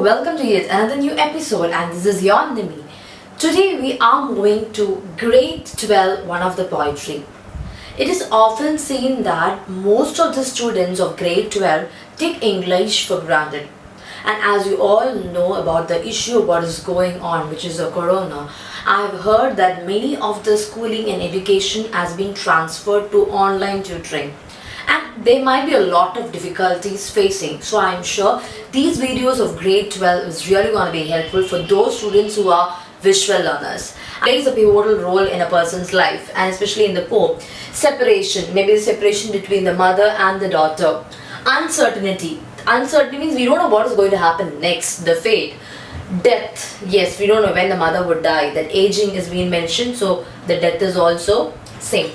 welcome to yet another new episode, and this is your Nimi. Today we are moving to grade 12, one of the poetry. It is often seen that most of the students of grade 12 take English for granted. And as you all know about the issue of what is going on, which is the corona, I have heard that many of the schooling and education has been transferred to online tutoring. And there might be a lot of difficulties facing, so I'm sure these videos of grade 12 is really going to be helpful for those students who are visual learners. Plays a pivotal role in a person's life, and especially in the poem. Separation, maybe the separation between the mother and the daughter. Uncertainty. Uncertainty means we don't know what is going to happen next, the fate. Death, yes, we don't know when the mother would die. That aging is being mentioned, so the death is also same.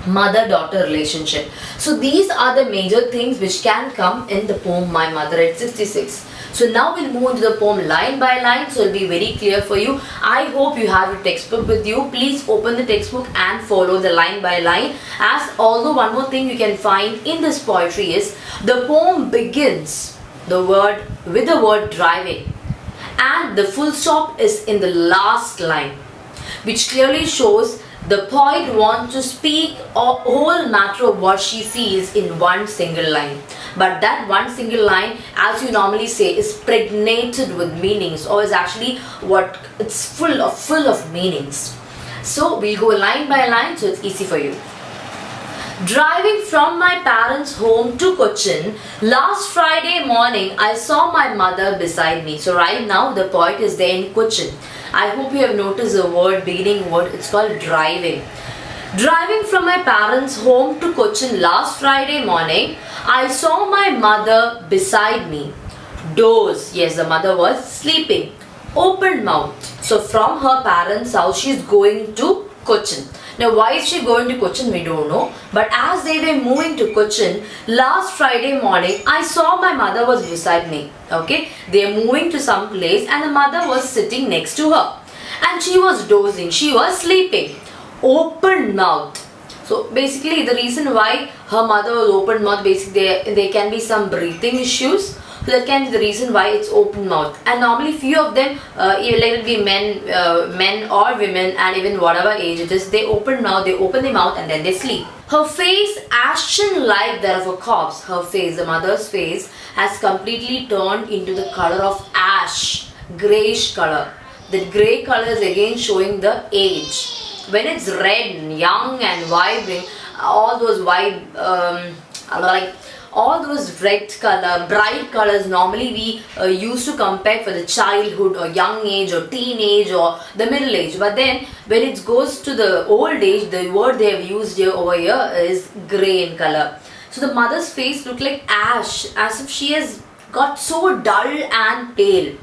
Mother-daughter relationship. So these are the major things which can come in the poem My Mother at 66. So now we'll move into the poem line by line, so it'll be very clear for you. I hope you have your textbook with you. Please open the textbook and follow the line by line. As although one more thing you can find in this poetry is the poem begins with the word driving, and the full stop is in the last line, which clearly shows the poet wants to speak a whole matter of what she feels in one single line. But that one single line, as you normally say, is pregnated with meanings, or is actually it's full of meanings. So we'll go line by line so it's easy for you. Driving from my parents' home to Cochin, last Friday morning I saw my mother beside me. So right now the poet is there in Cochin. I hope you have noticed the beginning word, it's called driving. Driving from my parents' home to Cochin last Friday morning, I saw my mother beside me. Doze, yes, the mother was sleeping. Open mouth. So from her parents' house, she is going to Cochin. Now why is she going to Cochin, we don't know. But as they were moving to Cochin, last Friday morning, I saw my mother was beside me. Okay, they are moving to some place and the mother was sitting next to her. And she was dozing, she was sleeping. Open mouth. So basically the reason why her mother was open mouth, basically there can be some breathing issues. So that can be the reason why it's open mouth. And normally few of them, even like it be men or women, and even whatever age it is, they open their mouth and then they sleep. Her face ashen like that of a corpse. Her face, the mother's face, has completely turned into the color of ash, greyish color. The grey color is again showing the age. When it's red, young and vibrant, all those all those red color, bright colors normally we used to compare for the childhood or young age or teenage or the middle age. But then when it goes to the old age, the word they have used here over here is grey in color. So the mother's face looked like ash, as if she has got so dull and pale.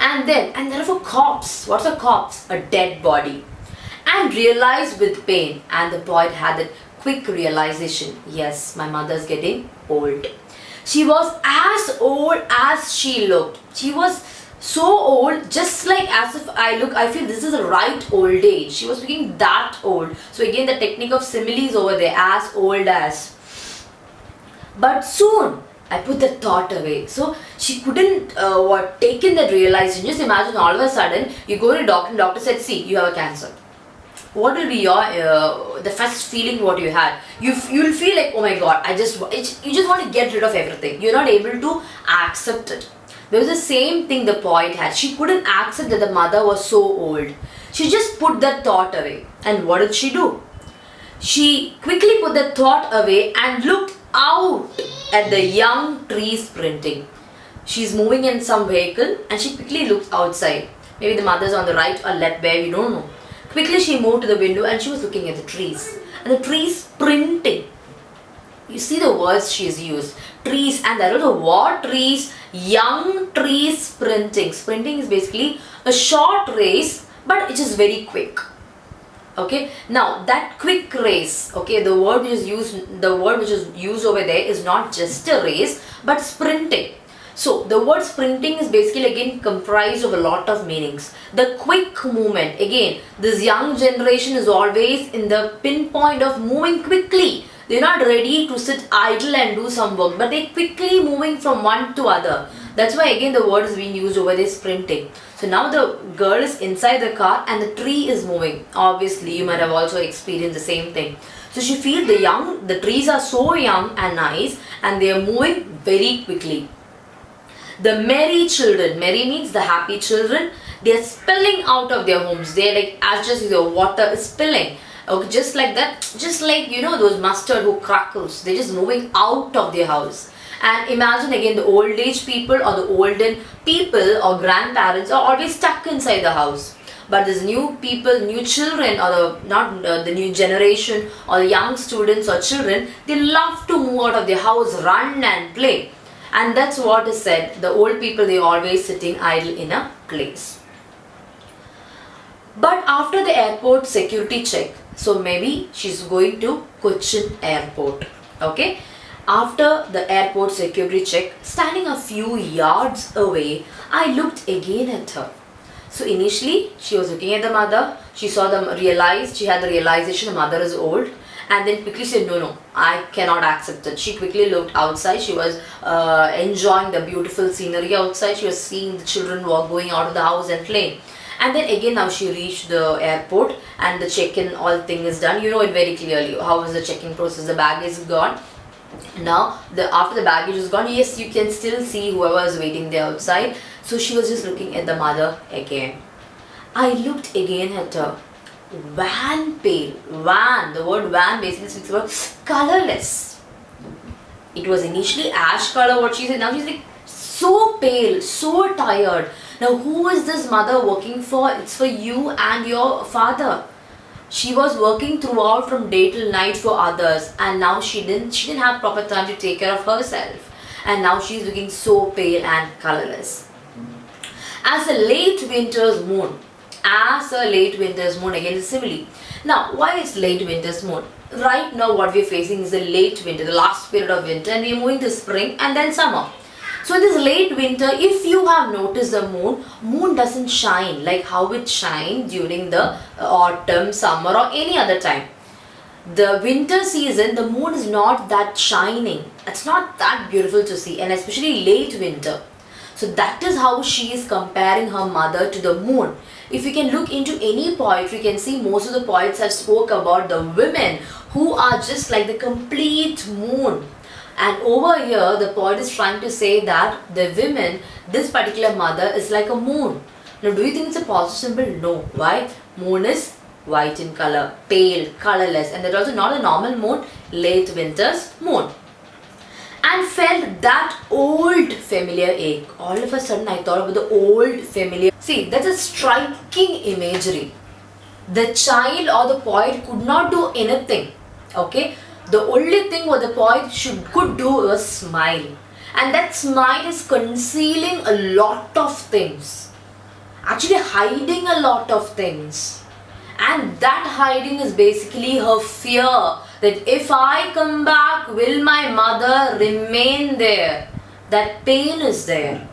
And then of a corpse. What's a corpse? A dead body. And realized with pain. And the poet had that quick realization, yes, my mother's getting old. She was as old as she looked. She was so old, just like as if I feel this is the right old age. She was looking that old. So again the technique of similes over there, as old as. But soon I put the thought away. So she couldn't take in that realization. Just imagine all of a sudden you go to a doctor and doctor said, see, you have a cancer. What will be your the first feeling what you had? You'll feel like, oh my god, you just want to get rid of everything. You're not able to accept it. There was the same thing the poet had. She couldn't accept that the mother was so old. She just put that thought away. And what did she do? She quickly put that thought away and looked out at the young trees sprinting. She's moving in some vehicle and she quickly looks outside. Maybe the mother's on the right or left, where we don't know. Quickly she moved to the window and she was looking at the trees. And the trees sprinting. You see the words she has used. Trees, and I don't know what trees. Young trees sprinting. Sprinting is basically a short race, but it is very quick. Okay. Now that quick race. Okay. The word which is used over there is not just a race, but sprinting. So the word sprinting is basically again comprised of a lot of meanings. The quick movement, again, this young generation is always in the pinpoint of moving quickly. They're not ready to sit idle and do some work, but they're quickly moving from one to other. That's why again the word is being used over there, sprinting. So now the girl is inside the car and the tree is moving. Obviously you might have also experienced the same thing. So she feels the trees are so young and nice and they are moving very quickly. The merry children, merry means the happy children, they are spilling out of their homes. They are like as just the water is spilling. Okay, just like that, just like those mustard who crackles, they're just moving out of their house. And imagine again the old age people or the olden people or grandparents are always stuck inside the house. But these new people, new children, or the new generation or the young students or children, they love to move out of their house, run and play. And that's what is said. The old people, they always sitting idle in a place. But after the airport security check, so maybe she's going to Cochin airport. Okay. After the airport security check, standing a few yards away, I looked again at her. So initially, she was looking at the mother. She had the realization the mother is old. And then quickly said, no, I cannot accept it. She quickly looked outside. She was enjoying the beautiful scenery outside. She was seeing the children going out of the house and playing. And then again now she reached the airport and the check-in, all thing is done. You know it very clearly. How was the checking process? The baggage is gone. Now after the baggage is gone, yes, you can still see whoever is waiting there outside. So she was just looking at the mother again. I looked again at her. Wan pale. Wan, the word wan basically speaks about colorless. It was initially ash color what she said. Now she's like so pale, so tired. Now who is this mother working for? It's for you and your father. She was working throughout from day till night for others, and now she didn't have proper time to take care of herself, and now she's looking so pale and colorless. As a late winter's moon. Again is simile. Now why is late winter's moon? Right now what we're facing is the late winter, the last period of winter, and we're moving to spring and then summer. So in this late winter, if you have noticed the moon doesn't shine like how it shines during the autumn, summer or any other time. The winter season, the moon is not that shining. It's not that beautiful to see, and especially late winter. So that is how she is comparing her mother to the moon. If you can look into any poetry, you can see most of the poets have spoke about the women who are just like the complete moon. And over here, the poet is trying to say that the women, this particular mother is like a moon. Now, do you think it's a positive symbol? No. Why? Moon is white in color, pale, colorless, and that's also not a normal moon, late winter's moon. And felt that old familiar ache. All of a sudden, I thought about the old familiar. See, that's a striking imagery. The child or the poet could not do anything. Okay? The only thing what the poet could do was smile. And that smile is concealing a lot of things. Actually hiding a lot of things. And that hiding is basically her fear that if I come back, will my mother remain there? That pain is there.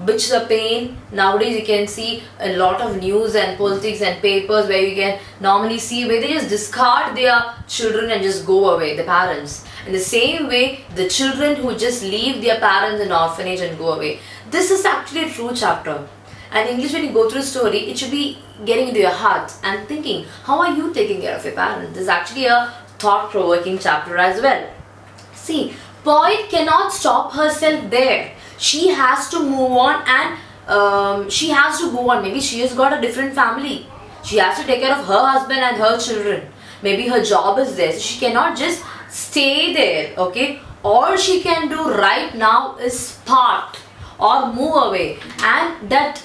Which the pain, nowadays you can see a lot of news and politics and papers where you can normally see where they just discard their children and just go away, the parents. In the same way, the children who just leave their parents in orphanage and go away. This is actually a true chapter. And English, when you go through a story, it should be getting into your heart and thinking, how are you taking care of your parents? This is actually a thought-provoking chapter as well. See, poet cannot stop herself there. She has to move on and she has to go on. Maybe she has got a different family. She has to take care of her husband and her children. Maybe her job is there. So she cannot just stay there. Okay. All she can do right now is part or move away. And that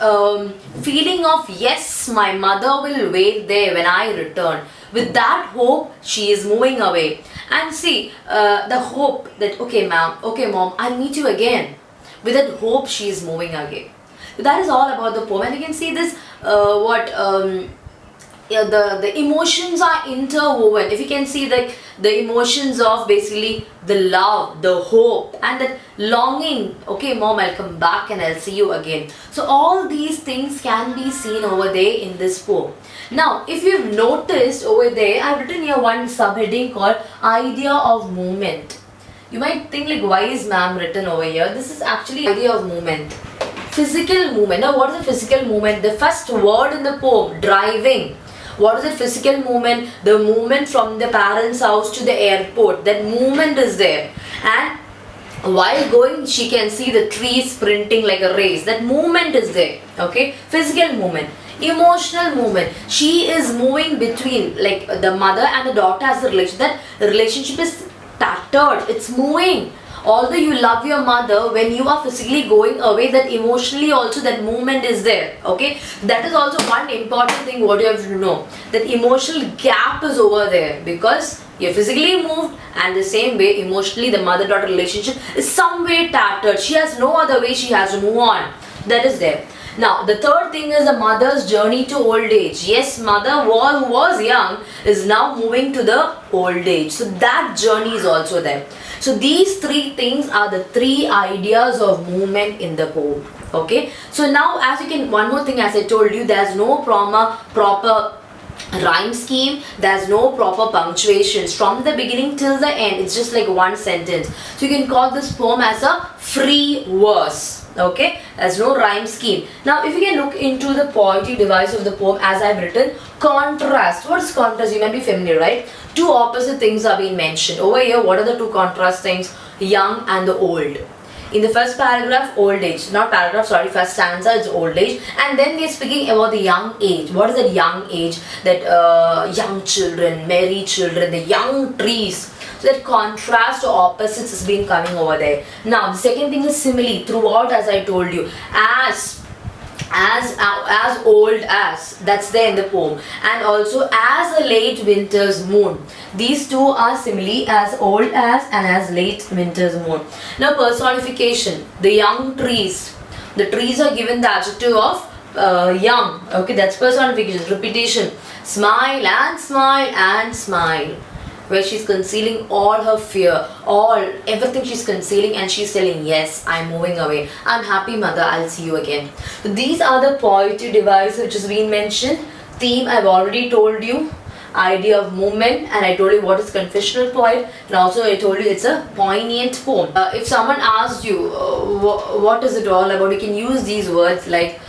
feeling of yes, my mother will wait there when I return. With that hope, she is moving away. And see, the hope that okay mom, I'll meet you again. With that hope, she is moving again. So that is all about the poem, and you can see this the emotions are interwoven. If you can see the emotions of basically the love, the hope, and that longing. Okay, mom, I'll come back and I'll see you again. So all these things can be seen over there in this poem. Now, if you've noticed over there, I've written here one subheading called Idea of Movement. You might think like, why is ma'am written over here? This is actually idea of movement. Physical movement. Now what is a physical movement? The first word in the poem, driving. What is it? Physical movement? The movement from the parents' house to the airport. That movement is there. And while going, she can see the trees sprinting like a race. That movement is there. Okay? Physical movement. Emotional movement. She is moving between, like the mother and the daughter has a relation. That relationship is tattered. It's moving. Although you love your mother, when you are physically going away, that emotionally also that movement is there. Okay, that is also one important thing what you have to know. That emotional gap is over there because you're physically moved, and the same way emotionally the mother-daughter relationship is some way tattered. She has no other way, she has to move on. That is there. Now the third thing is the mother's journey to old age. Yes, mother who was young is now moving to the old age. So that journey is also there. So these three things are the three ideas of movement in the poem. Okay. So now as you can, one more thing, as I told you, there's no proper rhyme scheme, there's no proper punctuations from the beginning till the end. It's just like one sentence. So you can call this poem as a free verse. Okay, there's no rhyme scheme. Now if you can look into the poetic device of the poem as I've written, contrast. What is contrast? You might be familiar, right? Two opposite things are being mentioned. Over here, what are the two contrast things? Young and the old. In the first paragraph, old age. Not paragraph, sorry, first stanza is old age. And then they're speaking about the young age. What is that young age? That young children, merry children, the young trees. So that contrast or opposites has been coming over there. Now the second thing is simile. Throughout, as I told you, as old as, that's there in the poem, and also as a late winter's moon. These two are simile, as old as and as late winter's moon. Now personification, the young trees. The trees are given the adjective of young. Okay, that's personification. Repetition, smile and smile and smile, where she's concealing all her fear, everything she's concealing, and she's telling, yes, I'm moving away. I'm happy, mother, I'll see you again. So these are the poetry device which has been mentioned. Theme, I've already told you. Idea of movement, and I told you what is confessional poet, and also I told you it's a poignant poem. If someone asked you what is it all about, you can use these words like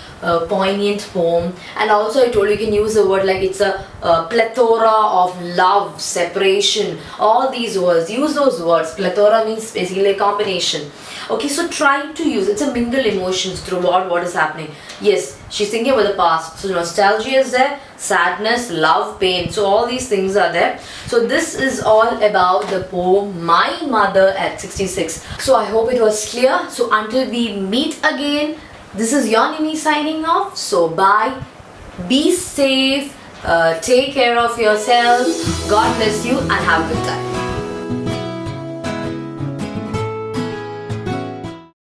poignant poem, and also I told you can use the word like it's a plethora of love, separation, all these words. Use those words. Plethora means basically a combination. Okay, so try to use, it's a mingle emotions throughout what is happening. Yes, she's thinking about the past, so nostalgia is there, sadness, love, pain, so all these things are there. So this is all about the poem My Mother at 66. So I hope it was clear. So until we meet again, this is your Nimi signing off. So bye, be safe, take care of yourself, God bless you, and have a good time.